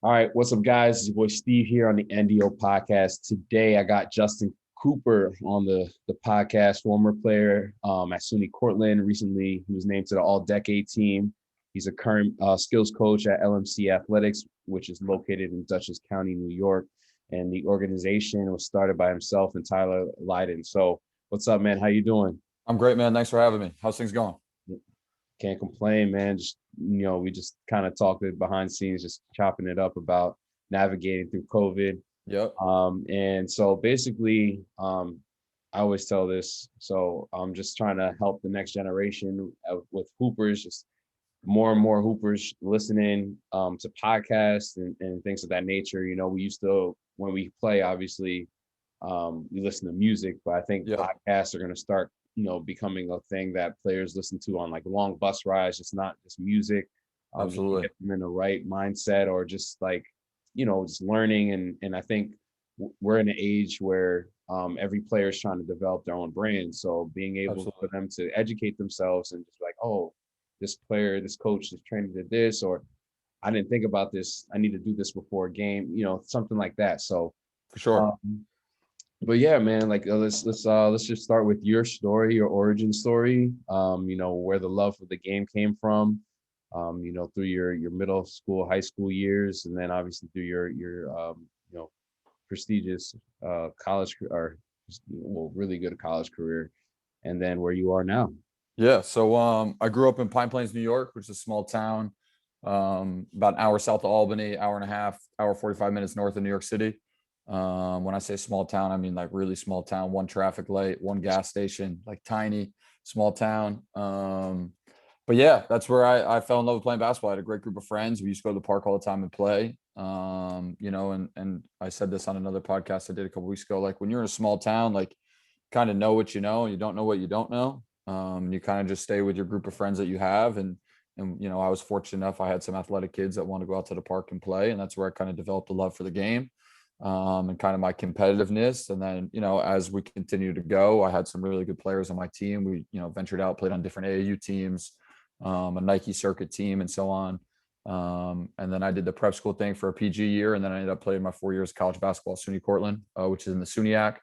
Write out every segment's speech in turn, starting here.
All right, what's up, guys? It's your boy Steve here on the NDO Podcast. Today, I got Justin Cooper on the podcast, former player at SUNY Cortland. Recently, he was named to the All-Decade team. He's a current skills coach at LMC Athletics, which is located in Dutchess County, New York. And the organization was started by himself and Tyler Lydon. So, what's up, man? How you doing? I'm great, man. Thanks for having me. How's things going? Can't complain, man. Just, we just kind of talked behind the scenes, just chopping it up about navigating through COVID. Yep. And so basically, I always tell this. So I'm just trying to help the next generation with hoopers, just more and more hoopers listening to podcasts and things of that nature. We used to, when we play, obviously, we listen to music, but I think podcasts are going to start becoming a thing that players listen to on like long bus rides. It's not just music. Absolutely. Get them in the right mindset, or just like, just learning. And I think we're in an age where every player is trying to develop their own brand. So being able for them to educate themselves and just like, oh, this player, this coach, this trainer did this, or I didn't think about this, I need to do this before a game, something like that. So for sure. But yeah, man, like let's just start with your story, your origin story. Where the love for the game came from. Through your middle school, high school years, and then obviously through your prestigious college or really good college career, and then where you are now. Yeah. So I grew up in Pine Plains, New York, which is a small town, about an hour south of Albany, hour and a half, hour 45 minutes north of New York City. When I say small town, I mean like really small town, one traffic light, one gas station, like tiny, small town. But yeah, that's where I fell in love with playing basketball. I had a great group of friends. We used to go to the park all the time and play. And I said this on another podcast I did a couple weeks ago, like when you're in a small town, like kind of know what you know, you don't know what you don't know. You kind of just stay with your group of friends that you have. And I was fortunate enough, I had some athletic kids that want to go out to the park and play. And that's where I kind of developed a love for the game. And kind of my competitiveness. And then, as we continue to go, I had some really good players on my team. We, ventured out, played on different AAU teams, a Nike circuit team and so on. And then I did the prep school thing for a PG year. And then I ended up playing my 4 years of college basketball at SUNY Cortland, which is in the SUNYAC,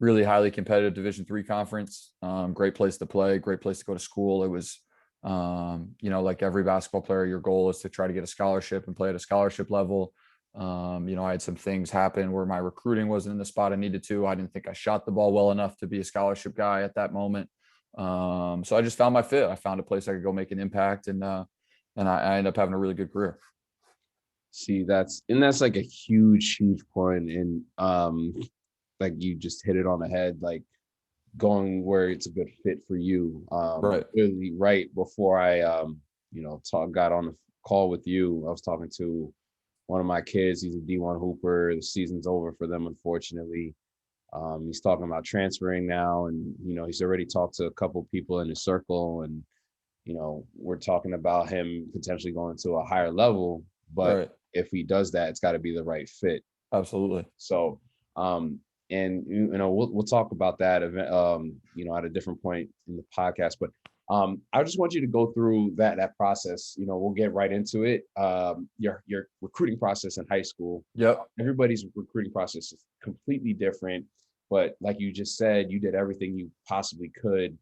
really highly competitive Division III conference. Great place to play, great place to go to school. It was, like every basketball player, your goal is to try to get a scholarship and play at a scholarship level. I had some things happen where my recruiting wasn't in the spot I needed to. I didn't think I shot the ball well enough to be a scholarship guy at that moment. So I just found my fit. I found a place I could go make an impact, and I ended up having a really good career. See, that's like a huge point. And like you just hit it on the head, like going where it's a good fit for you. Right. Really right before I, got on the call with you, I was talking to one of my kids. He's a D1 hooper. The season's over for them, unfortunately. He's talking about transferring now, and he's already talked to a couple people in his circle, and we're talking about him potentially going to a higher level. But if he does that, it's got to be the right fit. Absolutely. So, and we'll talk about that at a different point in the podcast. But I just want you to go through that process. We'll get right into it. Your recruiting process in high school. Yep. Everybody's recruiting process is completely different, but like you just said, you did everything you possibly could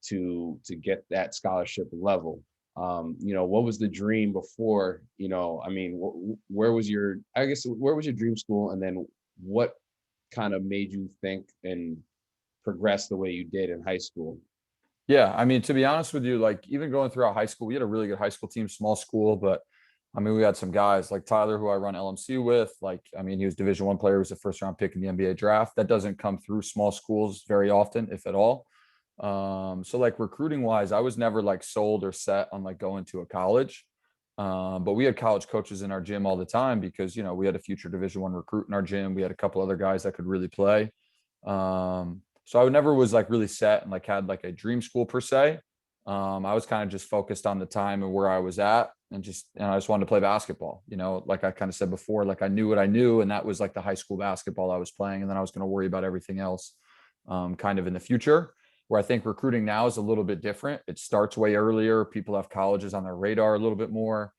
to get that scholarship level. What was the dream before? Where was your dream school, and then what kind of made you think and progress the way you did in high school? Yeah, to be honest with you, like even going throughout high school, we had a really good high school team, small school, but we had some guys like Tyler, who I run LMC with. He was Division I player, he was a first round pick in the NBA draft. That doesn't come through small schools very often, if at all. So like recruiting wise, I was never like sold or set on like going to a college. But we had college coaches in our gym all the time because, we had a future Division I recruit in our gym. We had a couple other guys that could really play. So I never was like really set and like had like a dream school per se. I was kind of just focused on the time and where I was at, and I just wanted to play basketball. Like I kind of said before, like I knew what I knew, and that was like the high school basketball I was playing. And then I was going to worry about everything else kind of in the future. Where I think recruiting now is a little bit different. It starts way earlier. People have colleges on their radar a little bit more.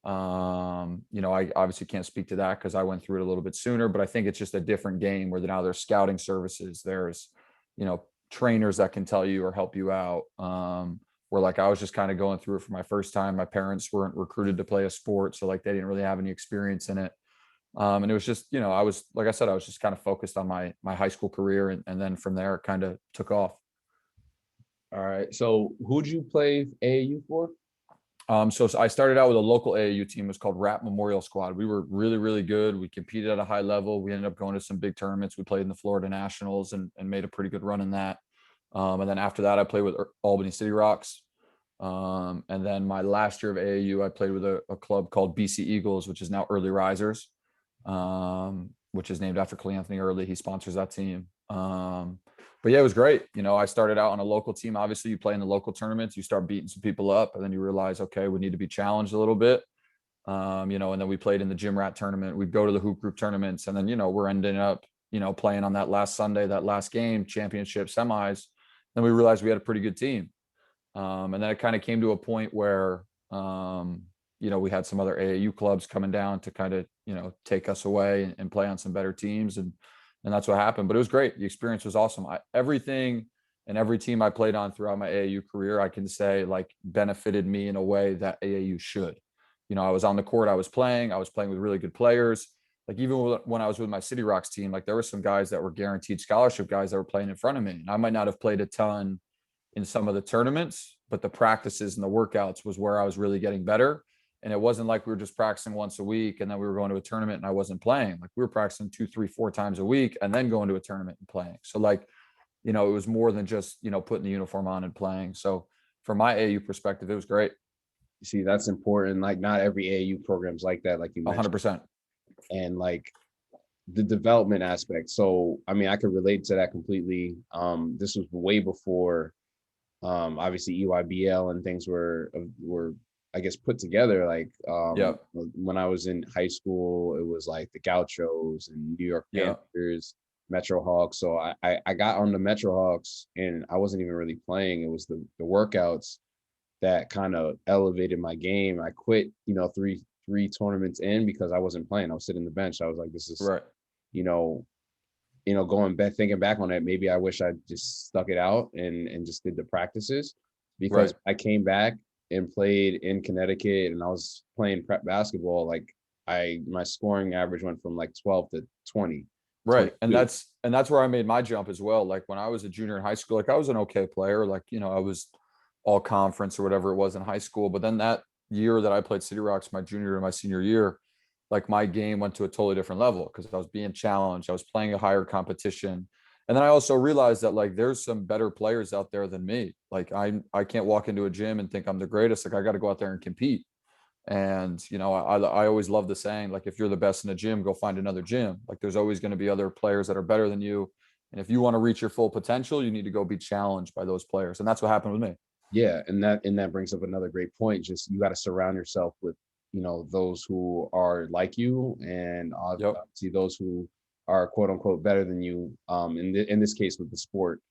I obviously can't speak to that because I went through it a little bit sooner, but I think it's just a different game where now there's scouting services, there's, trainers that can tell you or help you out. Where like I was just kind of going through it for my first time. My parents weren't recruited to play a sport, so like they didn't really have any experience in it. And it was just, I was, like I said, I was just kind of focused on my high school career, and then from there it kind of took off. All right. So who'd you play AAU for? So I started out with a local AAU team. It was called Rap Memorial Squad. We were really, really good. We competed at a high level. We ended up going to some big tournaments. We played in the Florida Nationals and made a pretty good run in that. And then after that, I played with Albany City Rocks. And then my last year of AAU, I played with a club called BC Eagles, which is now Early Risers, which is named after Cleanthony Early. He sponsors that team. But yeah, it was great. I started out on a local team. Obviously, you play in the local tournaments, you start beating some people up, and then you realize, okay, we need to be challenged a little bit. And then we played in the Gym Rat tournament. We'd go to the hoop group tournaments, and then, we're ending up, playing on that last Sunday, that last game, championship semis. Then we realized we had a pretty good team. And then it kind of came to a point where, we had some other AAU clubs coming down to kind of, take us away and play on some better teams. And that's what happened. But it was great. The experience was awesome. Everything and every team I played on throughout my AAU career, I can say like benefited me in a way that AAU should. I was on the court, I was playing with really good players. Like even when I was with my City Rocks team, like there were some guys that were guaranteed scholarship guys that were playing in front of me. And I might not have played a ton in some of the tournaments, but the practices and the workouts was where I was really getting better. And it wasn't like we were just practicing once a week and then we were going to a tournament and I wasn't playing. Like we were practicing 2, 3, 4 times a week and then going to a tournament and playing. So like, it was more than just, putting the uniform on and playing. So from my AAU perspective, it was great. You see, that's important. Like not every AAU program's like that, like you mentioned. 100%. And like the development aspect. So, I mean, I could relate to that completely. This was way before, obviously EYBL and things were I guess put together. Like when I was in high school, it was like the Gauchos and New York Panthers, Metro Hawks. So I got on the Metro Hawks and I wasn't even really playing. It was the workouts that kind of elevated my game. I quit, three tournaments in because I wasn't playing. I was sitting the bench. I was like, this is right. Going back, thinking back on it, maybe I wish I just stuck it out and just did the practices, because I came back and played in Connecticut and I was playing prep basketball. Like my scoring average went from like 12 to 20. Right. 22. And that's where I made my jump as well. Like when I was a junior in high school, like I was an okay player. Like, I was all conference or whatever it was in high school. But then that year that I played City Rocks, my junior and my senior year, like my game went to a totally different level because I was being challenged. I was playing a higher competition. And then I also realized that like there's some better players out there than me. Like I can't walk into a gym and think I'm the greatest. Like I got to go out there and compete. And I always love the saying, like if you're the best in a gym, go find another gym. Like there's always going to be other players that are better than you. And if you want to reach your full potential, you need to go be challenged by those players. And that's what happened with me. Yeah, and that brings up another great point. Just you got to surround yourself with those who are like you, and obviously those who are quote unquote better than you. In this case with the sport,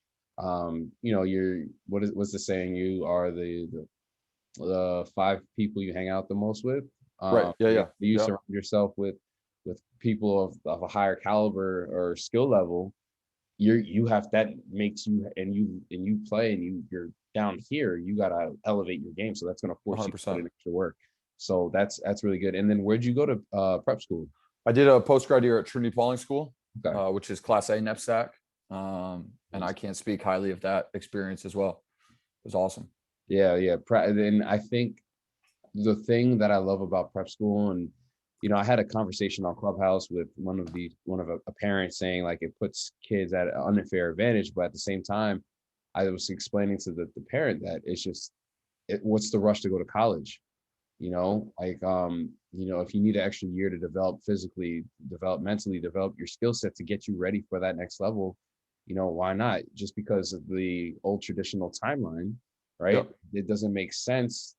you're what's the saying? You are the 5 people you hang out the most with. Right. Yeah. You surround yourself with people of a higher caliber or skill level. You have that makes you and you play and you're down here. You gotta elevate your game, so that's gonna force 100%. You to put in extra work. So that's really good. And then where'd you go to prep school? I did a postgrad year at Trinity Pauling School, okay. Which is Class A NEPSAC. And I can't speak highly of that experience as well. It was awesome. Yeah. And I think the thing that I love about prep school, and I had a conversation on Clubhouse with one of a parent saying like it puts kids at an unfair advantage, but at the same time, I was explaining to the parent that it's just what's the rush to go to college? If you need an extra year to develop physically, develop mentally, develop your skill set to get you ready for that next level, why not? Just because of the old traditional timeline, right? Yep. It doesn't make sense.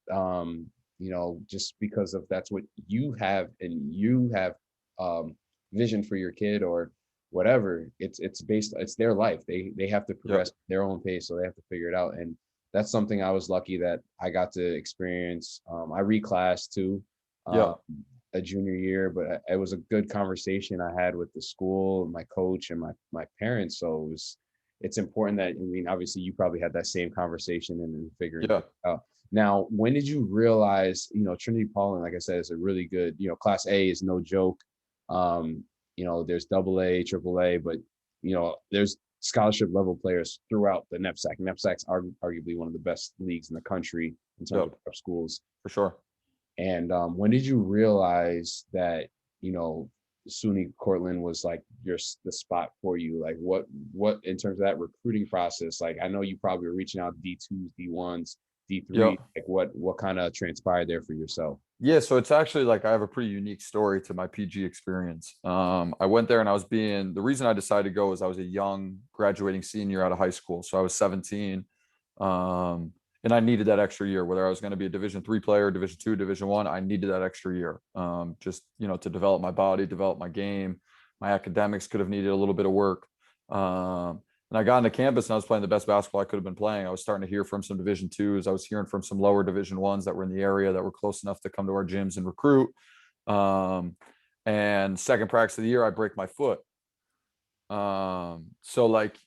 Just because of that's what you have and you have vision for your kid or whatever. It's their life. They have to progress their own pace, so they have to figure it out. And that's something I was lucky that I got to experience. I reclassed too. Yeah. a junior year, but it was a good conversation I had with the school, my coach, and my parents. So it's important that, I mean, obviously you probably had that same conversation and figuring Yeah. it out. Now, when did you realize, Trinity Pauling, like I said, is a really good, Class A is no joke. Um, there's AA, AAA, but there's scholarship level players throughout the NEPSAC. NEPSAC's arguably one of the best leagues in the country in terms of prep schools. For sure. And when did you realize that, SUNY Cortland was like the spot for you? Like what in terms of that recruiting process? Like, I know you probably were reaching out to D2s, D1s, Yeah. D3. Like what kind of transpired there for yourself? Yeah, so it's actually like I have a pretty unique story to my PG experience. I went there and the reason I decided to go was I was a young graduating senior out of high school. So I was 17. And I needed that extra year, whether I was going to be a Division III player, Division II, Division I needed that extra year. Just, to develop my body, develop my game. My academics could have needed a little bit of work. And I got into campus and I was playing the best basketball I could have been playing. I was starting to hear from some Division IIs. I was hearing from some lower Division Is that were in the area that were close enough to come to our gyms and recruit. And second practice of the year, I break my foot. So like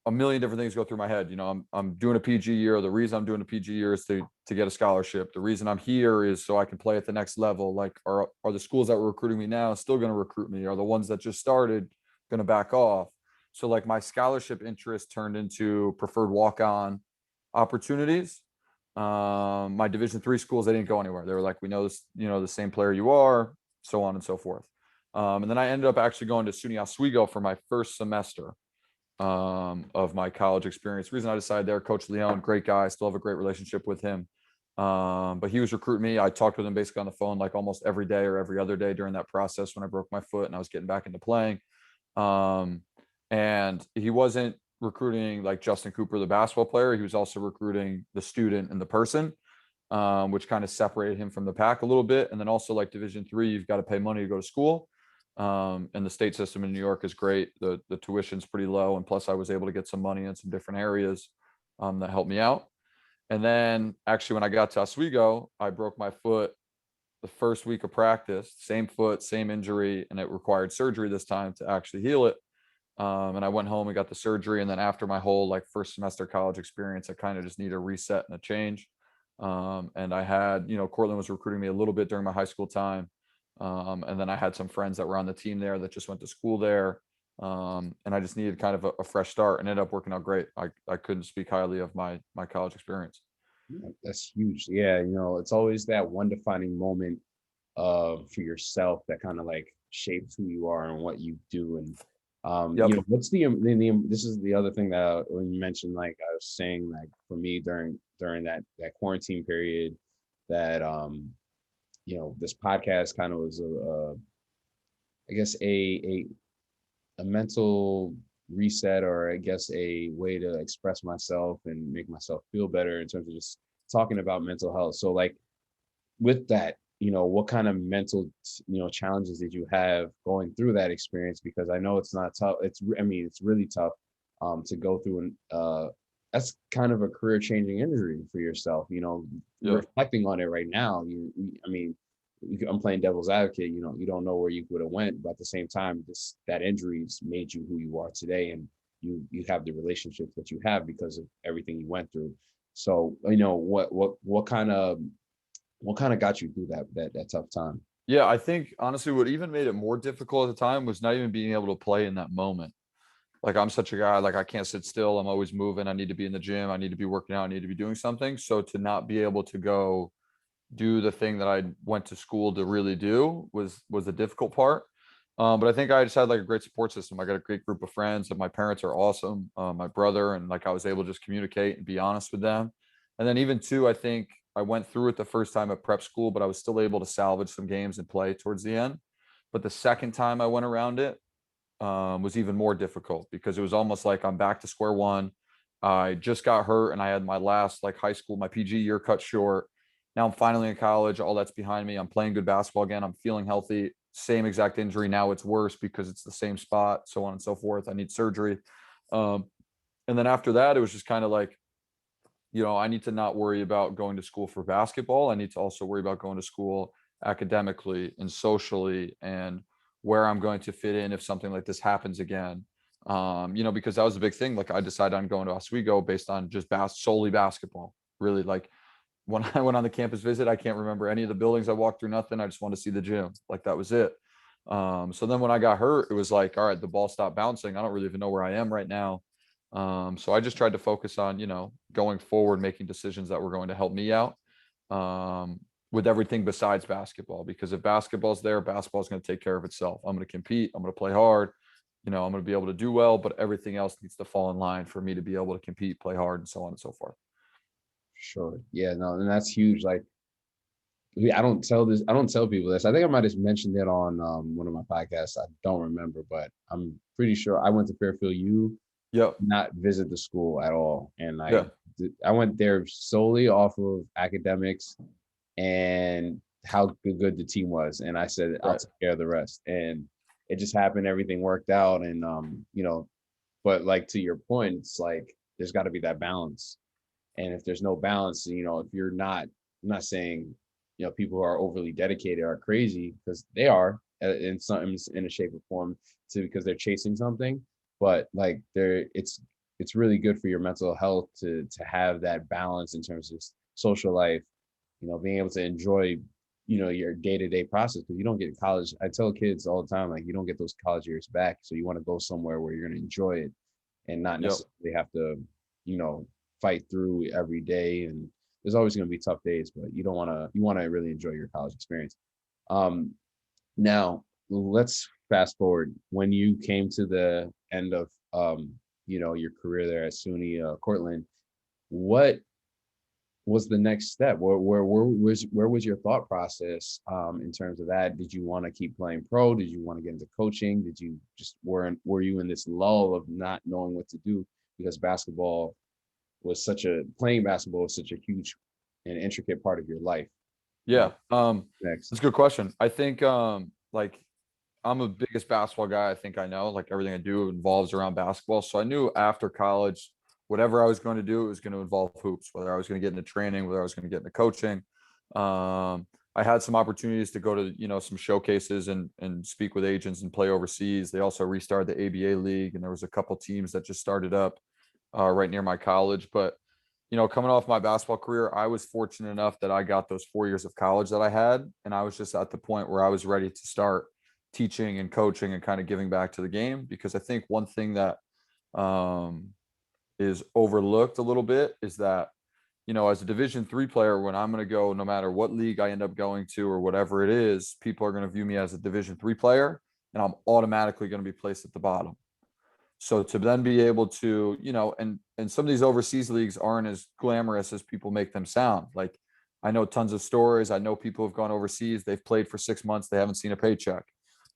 a million different things go through my head. I'm doing a PG year. The reason I'm doing a PG year is to get a scholarship. The reason I'm here is so I can play at the next level. Like, are the schools that were recruiting me now still going to recruit me? Are the ones that just started going to back off? So like my scholarship interest turned into preferred walk-on opportunities. My Division III schools, they didn't go anywhere. They were like, we know this, the same player you are, so on and so forth. And then I ended up actually going to SUNY Oswego for my first semester of my college experience. The reason I decided there, Coach Leon, great guy, I still have a great relationship with him. But he was recruiting me. I talked with him basically on the phone like almost every day or every other day during that process when I broke my foot and I was getting back into playing. And he wasn't recruiting like Justin Cooper, the basketball player. He was also recruiting the student and the person, which kind of separated him from the pack a little bit. And then also like Division III, you've got to pay money to go to school. And the state system in New York is great. The tuition's pretty low. And plus I was able to get some money in some different areas that helped me out. And then actually when I got to Oswego, I broke my foot the first week of practice, same foot, same injury, and it required surgery this time to actually heal it. And I went home and got the surgery. And then after my whole like first semester college experience, I kind of just need a reset and a change. And I had, Cortland was recruiting me a little bit during my high school time. And then I had some friends that were on the team there that just went to school there. And I just needed kind of a fresh start and ended up working out great. I couldn't speak highly of my college experience. That's huge. Yeah, it's always that one defining moment for yourself that kind of like shapes who you are and what you do. And Yep. what's this is the other thing that when you mentioned, like I was saying, like for me during that quarantine period, that this podcast kind of was I guess a mental reset, or I guess a way to express myself and make myself feel better in terms of just talking about mental health. So like with that, what kind of mental, challenges did you have going through that experience? Because I know it's not tough. It's really tough to go through, and that's kind of a career changing injury for yourself. Yeah. Reflecting on it right now, I'm playing devil's advocate. You don't know where you would have went, but at the same time, that injury's made you who you are today, and you have the relationships that you have because of everything you went through. So what kind of got you through that tough time? Yeah, I think honestly, what even made it more difficult at the time was not even being able to play in that moment. Like I'm such a guy, like I can't sit still. I'm always moving. I need to be in the gym. I need to be working out. I need to be doing something. So to not be able to go do the thing that I went to school to really do was the difficult part. But I think I just had like a great support system. I got a great group of friends, and my parents are awesome. My brother, and like I was able to just communicate and be honest with them. And then even too, I think I went through it the first time at prep school, but I was still able to salvage some games and play towards the end. But the second time I went around it was even more difficult because it was almost like I'm back to square one. I just got hurt and I had my last like high school, my PG year cut short. Now I'm finally in college. All that's behind me. I'm playing good basketball again. I'm feeling healthy. Same exact injury. Now it's worse because it's the same spot, so on and so forth. I need surgery. And then after that, it was just kind of like, I need to not worry about going to school for basketball. I need to also worry about going to school academically and socially, and where I'm going to fit in if something like this happens again. Because that was a big thing. Like I decided on going to Oswego based on just solely basketball. Really, like when I went on the campus visit, I can't remember any of the buildings I walked through, nothing. I just wanted to see the gym. Like that was it. So then when I got hurt, it was like, all right, the ball stopped bouncing. I don't really even know where I am right now. So I just tried to focus on, going forward, making decisions that were going to help me out, with everything besides basketball, because if basketball's there, basketball's going to take care of itself. I'm going to compete. I'm going to play hard. I'm going to be able to do well, but everything else needs to fall in line for me to be able to compete, play hard, and so on and so forth. Sure. Yeah, no, and that's huge. Like, I don't tell people this. I think I might have mentioned it on one of my podcasts. I don't remember, but I'm pretty sure I went to Fairfield U. Yep. Not visit the school at all. And Yeah. I went there solely off of academics and how good the team was. And I said, I'll Right. take care of the rest. And it just happened. Everything worked out. And, but like to your point, it's like, there's got to be that balance. And if there's no balance, if you're not, I'm not saying, people who are overly dedicated are crazy, because they are in a shape or form because they're chasing something. But like it's really good for your mental health to have that balance in terms of social life, being able to enjoy, your day-to-day process, because you don't get college. I tell kids all the time, like, you don't get those college years back. So you want to go somewhere where you're going to enjoy it and not necessarily have to, fight through every day. And there's always going to be tough days, but you want to really enjoy your college experience. Now let's fast forward. When you came to the end of, your career there at SUNY Cortland, what was the next step? Where was your thought process in terms of that? Did you want to keep playing pro? Did you want to get into coaching? Did you just were you in this lull of not knowing what to do, because playing basketball was such a huge and intricate part of your life? Yeah. Next. That's a good question. I think like I'm the biggest basketball guy I think I know. Like everything I do involves around basketball. So I knew after college, whatever I was going to do, it was going to involve hoops, whether I was going to get into training, whether I was going to get into coaching. I had some opportunities to go to, some showcases and speak with agents and play overseas. They also restarted the ABA league, and there was a couple teams that just started up right near my college. But, coming off my basketball career, I was fortunate enough that I got those 4 years of college that I had. And I was just at the point where I was ready to start teaching and coaching and kind of giving back to the game. Because I think one thing that is overlooked a little bit is that, as a Division III player, when I'm going to go, no matter what league I end up going to or whatever it is, people are going to view me as a Division III player, and I'm automatically going to be placed at the bottom. So to then be able to, and some of these overseas leagues aren't as glamorous as people make them sound. Like, I know tons of stories. I know people who've gone overseas. They've played for 6 months. They haven't seen a paycheck.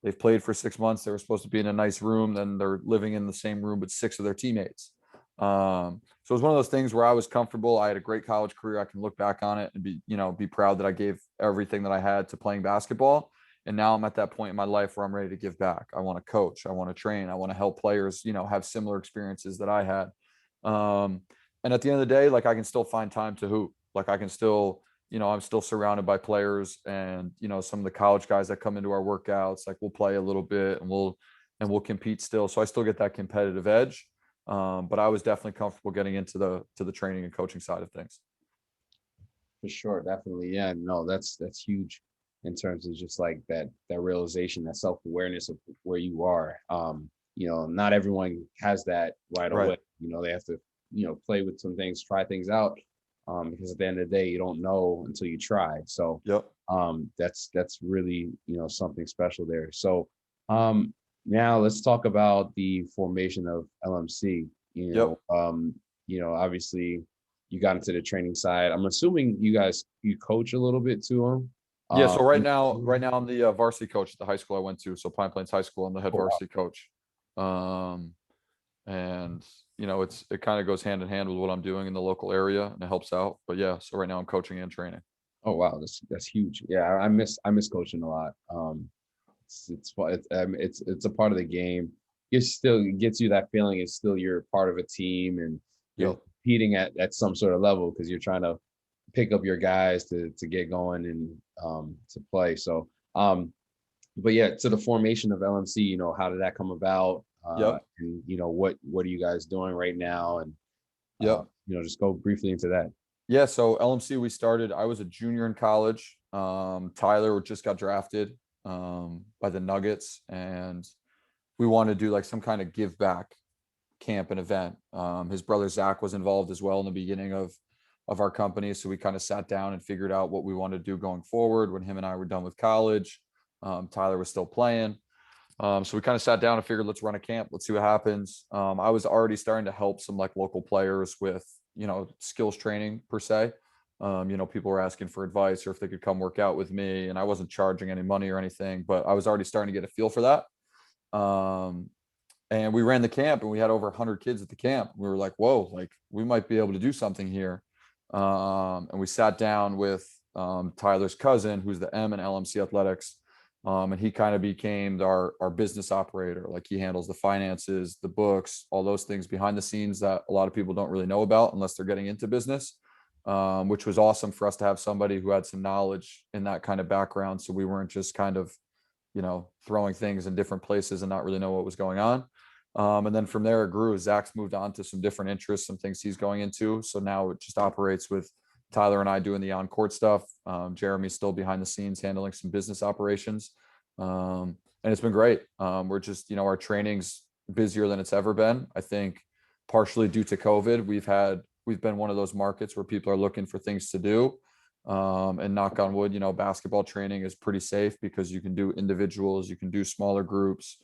They've played for 6 months. They were supposed to be in a nice room. Then they're living in the same room with 6 of their teammates. So it was one of those things where I was comfortable. I had a great college career. I can look back on it and be proud that I gave everything that I had to playing basketball. And now I'm at that point in my life where I'm ready to give back. I want to coach. I want to train. I want to help players, have similar experiences that I had. And at the end of the day, like, I can still find time to hoop. Like, I can still, I'm still surrounded by players, and, some of the college guys that come into our workouts, like, we'll play a little bit and we'll compete still. So I still get that competitive edge. But I was definitely comfortable getting into the training and coaching side of things. For sure, definitely. Yeah, no, that's huge in terms of just like that realization, that self-awareness of where you are. Not everyone has that right away. They have to, play with some things, try things out. Because at the end of the day, you don't know until you try. So yep. That's really, something special there. So now let's talk about the formation of LMC. Obviously you got into the training side. I'm assuming you coach a little bit too. Yeah. So right now I'm the varsity coach at the high school I went to. So Pine Plains High School. I'm the head varsity coach. And it kind of goes hand in hand with what I'm doing in the local area, and it helps out. But yeah, so right now I'm coaching and training. Oh wow, that's huge. Yeah, I miss coaching a lot. It's a part of the game. It gets you that feeling. It's still you're part of a team, and you're competing at some sort of level, because you're trying to pick up your guys to get going and to play. So but yeah, to the formation of LMC, how did that come about? Yep. And what are you guys doing right now? And Yep. just go briefly into that. Yeah. So LMC, I was a junior in college. Tyler just got drafted by the Nuggets, and we wanted to do like some kind of give back camp and event. His brother Zach was involved as well in the beginning of our company. So we kind of sat down and figured out what we wanted to do going forward when him and I were done with college. Tyler was still playing. So we kind of sat down and figured, let's run a camp. Let's see what happens. I was already starting to help some like local players with, skills training per se. People were asking for advice or if they could come work out with me, and I wasn't charging any money or anything, but I was already starting to get a feel for that. And we ran the camp and we had over 100 kids at the camp. We were like, whoa, like we might be able to do something here. And we sat down with Tyler's cousin, who's the M in LMC Athletics. And he kind of became our business operator. Like he handles the finances, the books, all those things behind the scenes that a lot of people don't really know about unless they're getting into business, which was awesome for us to have somebody who had some knowledge in that kind of background. So we weren't just kind of, throwing things in different places and not really know what was going on. And then from there it grew. Zach's moved on to some different interests, some things he's going into. So now it just operates with Tyler and I doing the on-court stuff. Jeremy's still behind the scenes handling some business operations. And it's been great. We're just, our training's busier than it's ever been. I think partially due to COVID, we've been one of those markets where people are looking for things to do. And knock on wood, basketball training is pretty safe because you can do individuals, you can do smaller groups.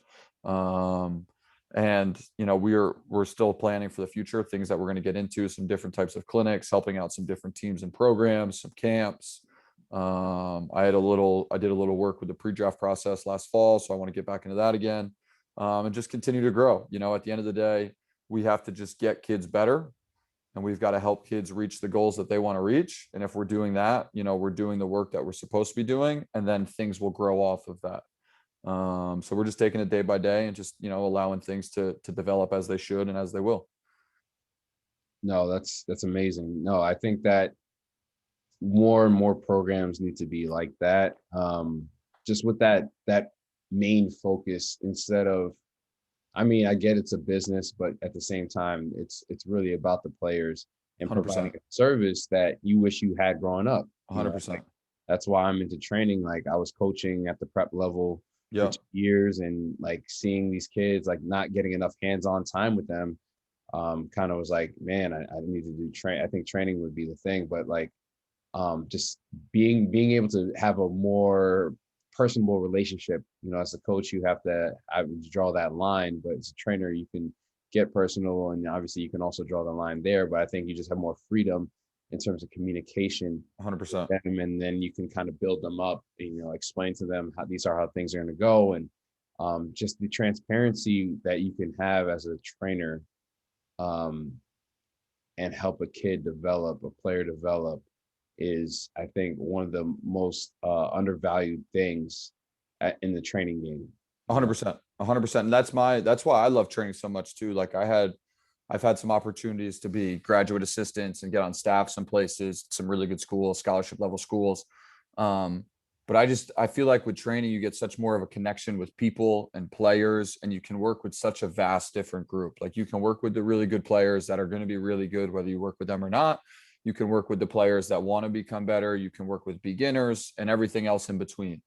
And we're still planning for the future, things that we're going to get into, some different types of clinics, helping out some different teams and programs, some camps. I did a little work with the pre-draft process last fall, so I want to get back into that again, and just continue to grow. At the end of the day, we have to just get kids better, and we've got to help kids reach the goals that they want to reach. And if we're doing that, we're doing the work that we're supposed to be doing, and then things will grow off of that. So we're just taking it day by day and just, allowing things to develop as they should and as they will. No, that's amazing. No, I think that more and more programs need to be like that. Just with that main focus instead of, I get it's a business, but at the same time, it's really about the players and 100%. providing a service that you wish you had growing up. 100%. That's why I'm into training. Like I was coaching at the prep level for 2 years, and like seeing these kids like not getting enough hands-on time with them, kind of was like, man, I need to do train. I think training would be the thing, but like just being able to have a more personable relationship. As a coach, you have to draw that line, but as a trainer, you can get personal, and obviously you can also draw the line there. But I think you just have more freedom in terms of communication. 100%. And then you can kind of build them up and, explain to them how things are going to go. And just the transparency that you can have as a trainer, and help a kid develop, a player develop, is, I think, one of the most undervalued things in the training game. 100%. 100%. And that's why I love training so much too. Like I've had some opportunities to be graduate assistants and get on staff some places, some really good schools, scholarship level schools. But I feel like with training, you get such more of a connection with people and players, and you can work with such a vast different group. Like you can work with the really good players that are going to be really good, whether you work with them or not. You can work with the players that want to become better. You can work with beginners and everything else in between.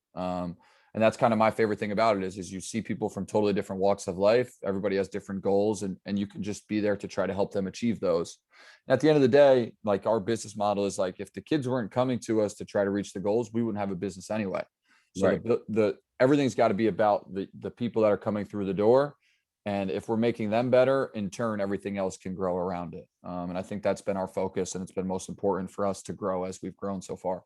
And that's kind of my favorite thing about it is you see people from totally different walks of life. Everybody has different goals, and you can just be there to try to help them achieve those. And at the end of the day, like our business model is like, if the kids weren't coming to us to try to reach the goals, we wouldn't have a business anyway. So right. Everything's got to be about the people that are coming through the door. And if we're making them better, in turn, everything else can grow around it. And I think that's been our focus, and it's been most important for us to grow as we've grown so far.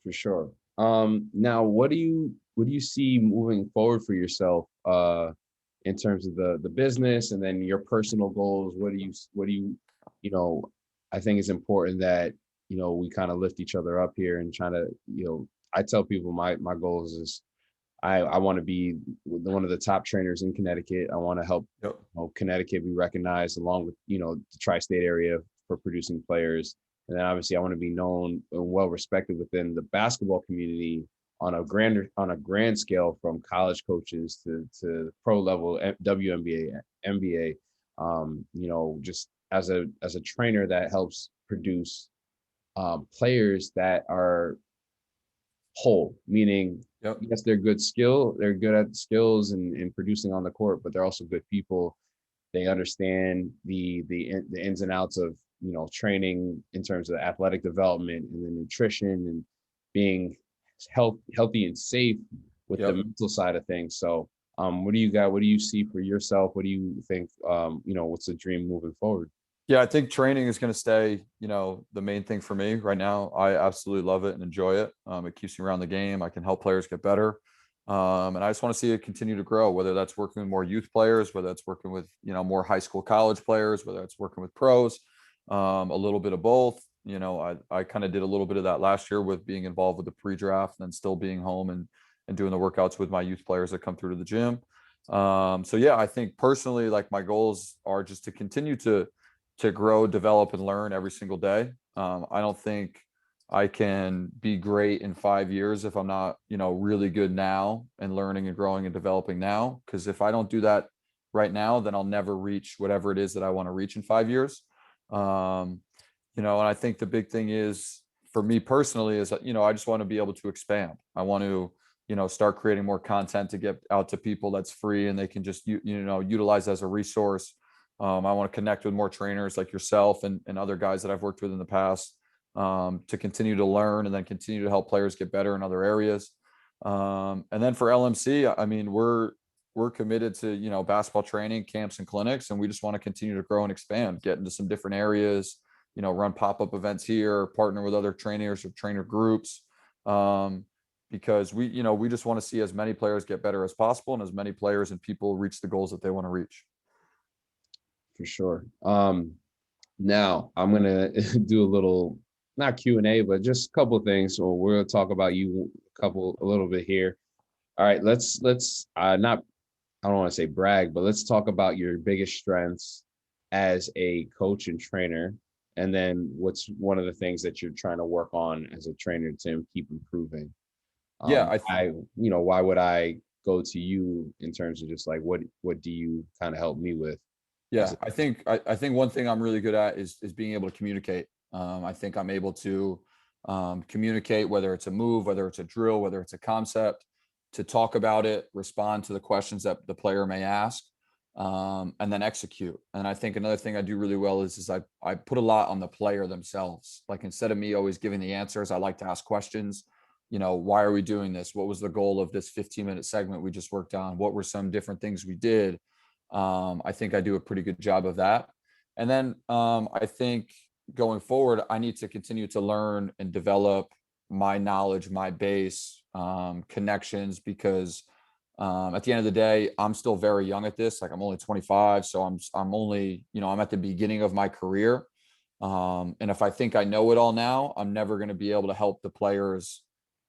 For sure. Now, what do you see moving forward for yourself in terms of the business and then your personal goals? What do you I think it's important that, we kind of lift each other up here and trying to, I tell people my goals is I want to be one of the top trainers in Connecticut. I want to help Connecticut be recognized along with, the tri-state area for producing players. And then obviously I want to be known and well respected within the basketball community on a grand scale, from college coaches to pro level WNBA, NBA. Just as a trainer that helps produce players that are whole, meaning Yep. yes, they're good at skills and producing on the court, but they're also good people. They understand the ins and outs of training in terms of athletic development and the nutrition and being healthy and safe with the Yep. mental side of things. So what do you got? What do you see for yourself? What do you think, what's the dream moving forward? Yeah, I think training is going to stay, the main thing for me right now. I absolutely love it and enjoy it. It keeps me around the game. I can help players get better. And I just want to see it continue to grow, whether that's working with more youth players, whether that's working with, more high school, college players, whether it's working with pros, a little bit of both. I kind of did a little bit of that last year with being involved with the pre-draft and then still being home and doing the workouts with my youth players that come through to the gym. So yeah, I think personally, like my goals are just to continue to grow, develop, and learn every single day. I don't think I can be great in 5 years if I'm not, really good now and learning and growing and developing now. Because if I don't do that right now, then I'll never reach whatever it is that I want to reach in 5 years. And I think the big thing is for me personally is that, I just want to be able to expand. I want to, start creating more content to get out to people that's free and they can just, utilize as a resource. I want to connect with more trainers like yourself and other guys that I've worked with in the past, to continue to learn and then continue to help players get better in other areas. And then for LMC, I mean, we're committed to, basketball training camps and clinics, and we just want to continue to grow and expand, get into some different areas, run pop-up events here, partner with other trainers or trainer groups. Because we just want to see as many players get better as possible and as many players and people reach the goals that they want to reach. For sure. Now I'm gonna do a little, not Q&A, but just a couple of things. So we're gonna talk about you a little bit here. All right, let's not, I don't want to say brag, but let's talk about your biggest strengths as a coach and trainer, and then what's one of the things that you're trying to work on as a trainer to keep improving. Yeah, Why would I go to you in terms of just like what do you kind of help me with? Yeah, I think one thing I'm really good at is being able to communicate. I think I'm able to communicate, whether it's a move, whether it's a drill, whether it's a concept, to talk about it, respond to the questions that the player may ask, and then execute. And I think another thing I do really well is I put a lot on the player themselves. Like instead of me always giving the answers, I like to ask questions. Why are we doing this? What was the goal of this 15-minute segment we just worked on? What were some different things we did? I think I do a pretty good job of that. And then I think going forward, I need to continue to learn and develop my knowledge, my base, connections, because at the end of the day, I'm still very young at this. Like I'm only 25. So I'm only, I'm at the beginning of my career. And if I think I know it all now, I'm never going to be able to help the players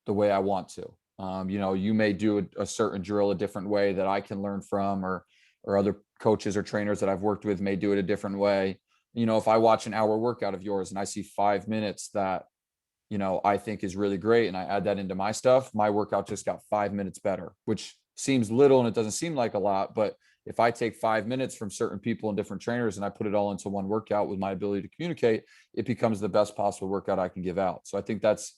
the way I want to. You may do a certain drill a different way that I can learn from, or other coaches or trainers that I've worked with may do it a different way. If I watch an hour workout of yours and I see 5 minutes that, I think is really great, and I add that into my stuff, my workout just got 5 minutes better, which seems little and it doesn't seem like a lot. But if I take 5 minutes from certain people and different trainers and I put it all into one workout with my ability to communicate, it becomes the best possible workout I can give out. So I think that's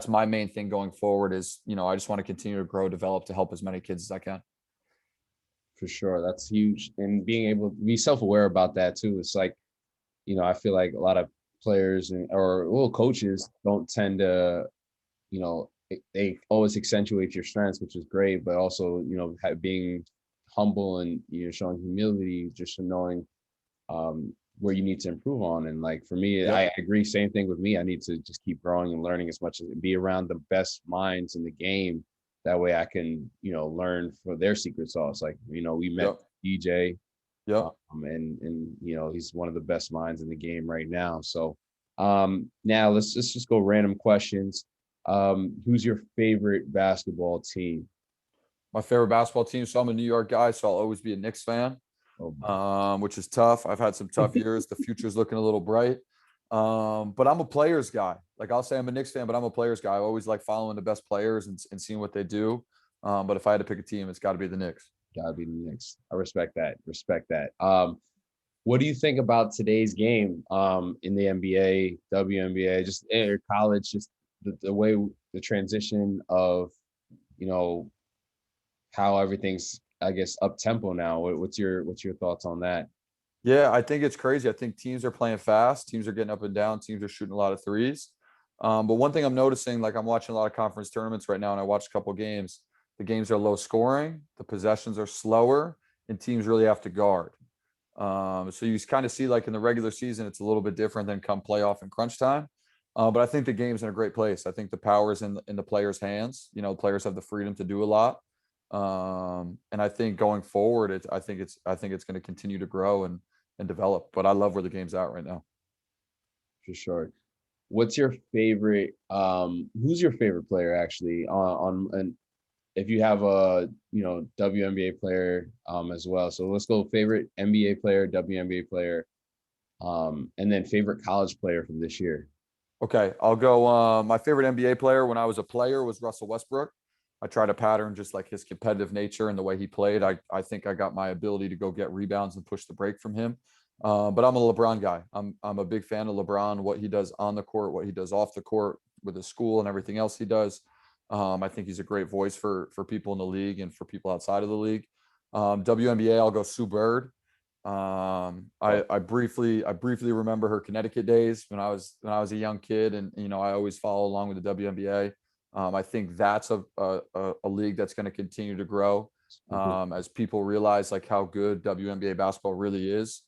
my main thing going forward is, I just want to continue to grow, develop, to help as many kids as I can. For sure. That's huge. And being able to be self-aware about that too. It's like, I feel like a lot of players or coaches don't tend to, they always accentuate your strengths, which is great, but also, being humble and, showing humility, just knowing where you need to improve on. And like, for me, Yep. I agree. Same thing with me. I need to just keep growing and learning as much as be around the best minds in the game. That way I can, learn for their secret sauce. Like, we met Yep. DJ, Yep. and he's one of the best minds in the game right now. So now let's just go random questions. Who's your favorite basketball team? My favorite basketball team. So I'm a New York guy, so I'll always be a Knicks fan, Oh, which is tough. I've had some tough years. The future's looking a little bright. But I'm a players guy. Like I'll say I'm a Knicks fan, but I'm a players guy. I always like following the best players and seeing what they do. But if I had to pick a team, it's got to be the Knicks. Gotta be the Knicks. I respect that. Respect that. What do you think about today's game in the NBA, WNBA, just college, just the way the transition of, you know, how everything's, I guess, up tempo now. What's your thoughts on that? Yeah, I think it's crazy. I think teams are playing fast. Teams are getting up and down. Teams are shooting a lot of threes. But one thing I'm noticing, like I'm watching a lot of conference tournaments right now, and I watched a couple games. The games are low scoring. The possessions are slower, and teams really have to guard. So you kind of see like in the regular season, it's a little bit different than come playoff and crunch time. But I think the game's in a great place. I think the power is in the players' hands. You know, players have the freedom to do a lot. And I think going forward, I think it's going to continue to grow and develop. But I love where the game's at right now. For sure. What's your favorite? Who's your favorite player actually and if you have a, you know, WNBA player as well. So let's go favorite NBA player, WNBA player, and then favorite college player from this year. Okay, I'll go. My favorite NBA player when I was a player was Russell Westbrook. I tried to pattern just like his competitive nature and the way he played. I think I got my ability to go get rebounds and push the break from him. But I'm a LeBron guy. I'm a big fan of LeBron, what he does on the court, what he does off the court with his school and everything else he does. I think he's a great voice for people in the league and for people outside of the league. WNBA, I'll go Sue Bird. I briefly remember her Connecticut days when I was a young kid, and you know I always follow along with the WNBA. I think that's a league that's going to continue to grow as people realize like how good WNBA basketball really is.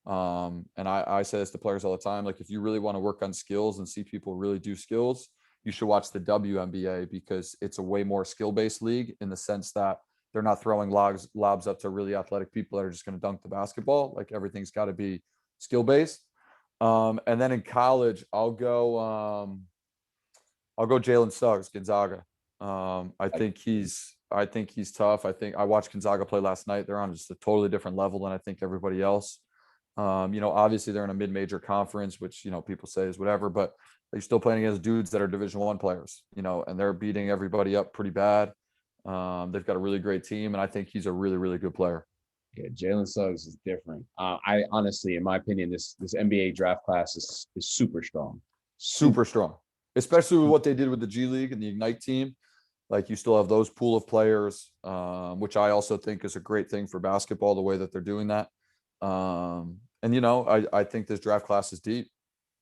And I say this to players all the time, like if you really want to work on skills and see people really do skills, you should watch the WNBA because it's a way more skill-based league in the sense that they're not throwing lobs up to really athletic people that are just going to dunk the basketball. Like everything's got to be skill-based. And then in college, I'll go Jalen Suggs, Gonzaga. I think he's tough. I think I watched Gonzaga play last night. They're on just a totally different level than I think everybody else. You know, obviously they're in a mid-major conference, which, you know, people say is whatever, but they're still playing against dudes that are Division I players, you know, and they're beating everybody up pretty bad. They've got a really great team, and I think he's a really, really good player. Yeah, Jalen Suggs is different. I honestly, in my opinion, this NBA draft class is super strong. Super strong, especially with what they did with the G League and the Ignite team. Like you still have those pool of players, which I also think is a great thing for basketball, the way that they're doing that. And, you know, I think this draft class is deep.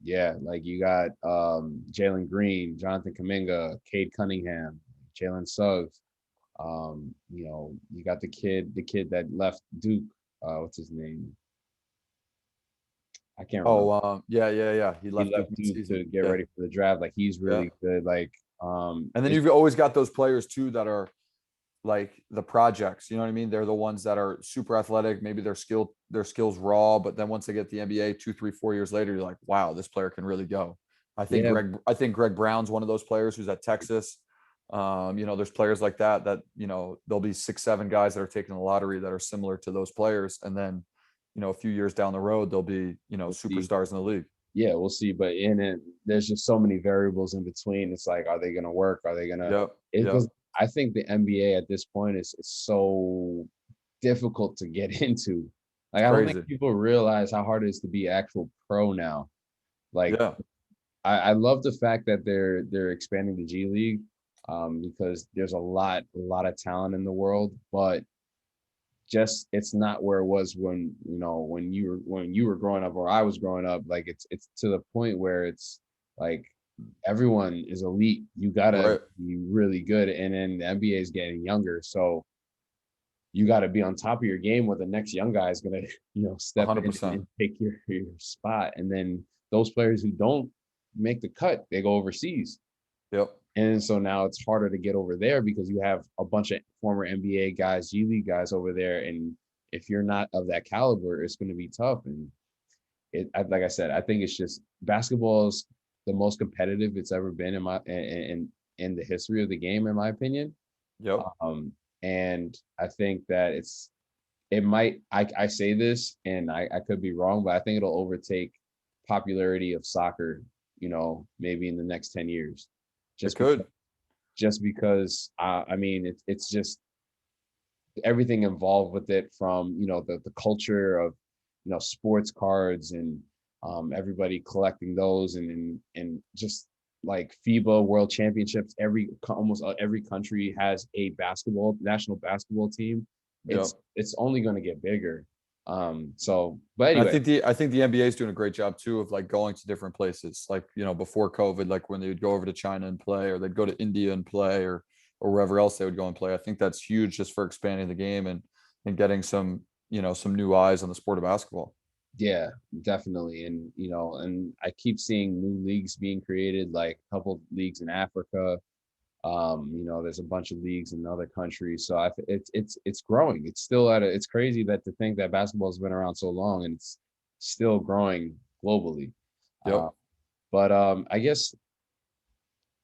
Yeah, like you got Jalen Green, Jonathan Kuminga, Cade Cunningham, Jalen Suggs. You know, you got the kid that left Duke. What's his name? I can't remember. Oh, yeah. He left Duke to get ready for the draft. Like he's really good. Like, and then you've always got those players too that are like the projects. You know what I mean? They're the ones that are super athletic. Maybe their skills raw, but then once they get the NBA 2, 3, 4 years later, you're like, wow, this player can really go. I think Greg Brown's one of those players who's at Texas. You know, there's players like that, you know, there'll be 6, 7 guys that are taking the lottery that are similar to those players. And then, you know, a few years down the road, they'll be, you know, superstars in the league. Yeah, we'll see. But in it, there's just so many variables in between. It's like, are they going to work? Are they going to? Yep. I think the NBA at this point is so difficult to get into. Like, I don't think people realize how hard it is to be actual pro now. Like, I love the fact that they're expanding the G League because there's a lot of talent in the world, but just it's not where it was when you were growing up or I was growing up. Like it's to the point where it's like everyone is elite. You gotta be really good, and then the NBA is getting younger, so you got to be on top of your game where the next young guy is gonna step 100%. In and take your spot. And then those players who don't make the cut, they go overseas. Yep. And so now it's harder to get over there because you have a bunch of former NBA guys, G League guys over there. And if you're not of that caliber, it's going to be tough. And like I said, I think it's just basketball is the most competitive it's ever been in the history of the game, in my opinion. Yep. And I think that I say this and I could be wrong, but I think it'll overtake popularity of soccer, maybe in the next 10 years. It could. Just because I mean it's just everything involved with it, from the culture of sports cards, and everybody collecting those, and just like FIBA World Championships. Almost every country has a national basketball team. It's only going to get bigger. But anyway, I think the NBA is doing a great job too of like going to different places. Like, before COVID, like when they would go over to China and play, or they'd go to India and play, or wherever else they would go and play. I think that's huge just for expanding the game and getting some new eyes on the sport of basketball. Yeah, definitely. And and I keep seeing new leagues being created, like a couple of leagues in Africa. There's a bunch of leagues in other countries. So it's growing. It's still it's crazy to think that basketball has been around so long and it's still growing globally. Yep. But I guess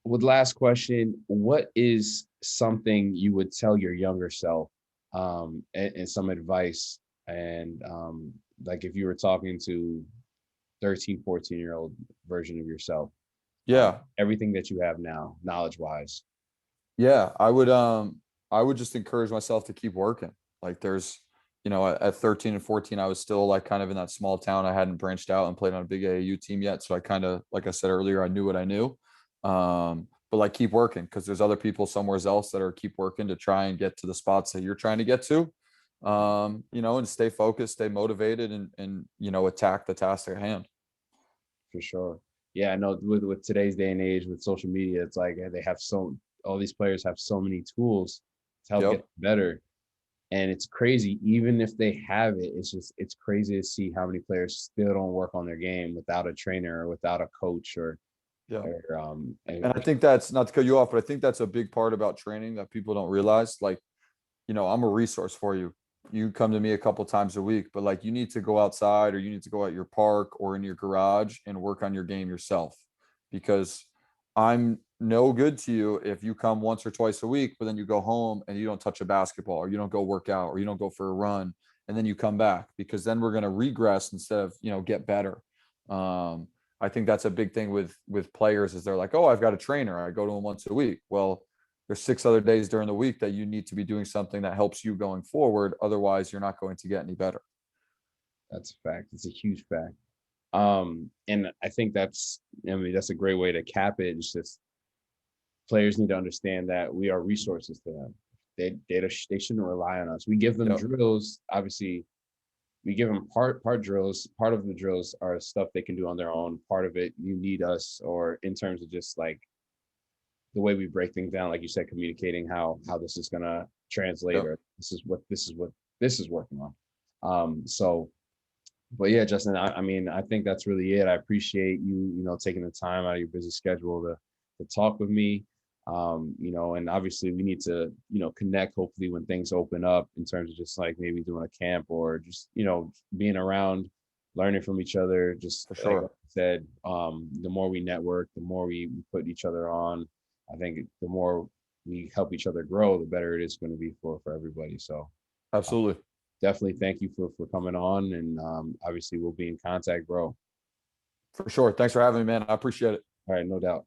with last question, what is something you would tell your younger self, and some advice, and like if you were talking to 13, 14-year-old version of yourself? Yeah. Everything that you have now, knowledge wise. Yeah, I would just encourage myself to keep working. Like there's, at 13 and 14, I was still like kind of in that small town. I hadn't branched out and played on a big AAU team yet. So I kind of, like I said earlier, I knew what I knew. But like keep working, because there's other people somewhere else that are keep working to try and get to the spots that you're trying to get to. And stay focused, stay motivated, and attack the task at hand. For sure. Yeah, I know with today's day and age with social media, it's like they have all these players have so many tools to help get better. And it's crazy, even if they have it, it's crazy to see how many players still don't work on their game without a trainer or without a coach and I think that's, not to cut you off, but I think that's a big part about training that people don't realize. Like, I'm a resource for you. You come to me a couple times a week, but like you need to go outside, or you need to go at your park or in your garage and work on your game yourself, because I'm no good to you if you come once or twice a week, but then you go home and you don't touch a basketball, or you don't go work out, or you don't go for a run, and then you come back, because then we're going to regress instead of, get better. I think that's a big thing with players, is they're like, oh, I've got a trainer, I go to him once a week. Well, there's 6 other days during the week that you need to be doing something that helps you going forward. Otherwise, you're not going to get any better. That's a fact. It's a huge fact. And I think that's a great way to cap it. It's just players need to understand that we are resources to them. They shouldn't rely on us. We give them drills. Obviously, we give them part drills. Part of the drills are stuff they can do on their own. Part of it, you need us, or in terms of just like the way we break things down, like you said, communicating how this is going to translate, or this is what this is working on. But yeah, Justin, I think that's really it. I appreciate you taking the time out of your busy schedule to talk with me. And obviously we need to, connect hopefully when things open up, in terms of just like maybe doing a camp, or just, being around, learning from each other. Just for sure. Like I said, the more we network, the more we put each other on, I think the more we help each other grow, the better it is going to be for everybody. So absolutely. Definitely thank you for coming on, and obviously we'll be in contact, bro. For sure. Thanks for having me, man. I appreciate it. All right, no doubt.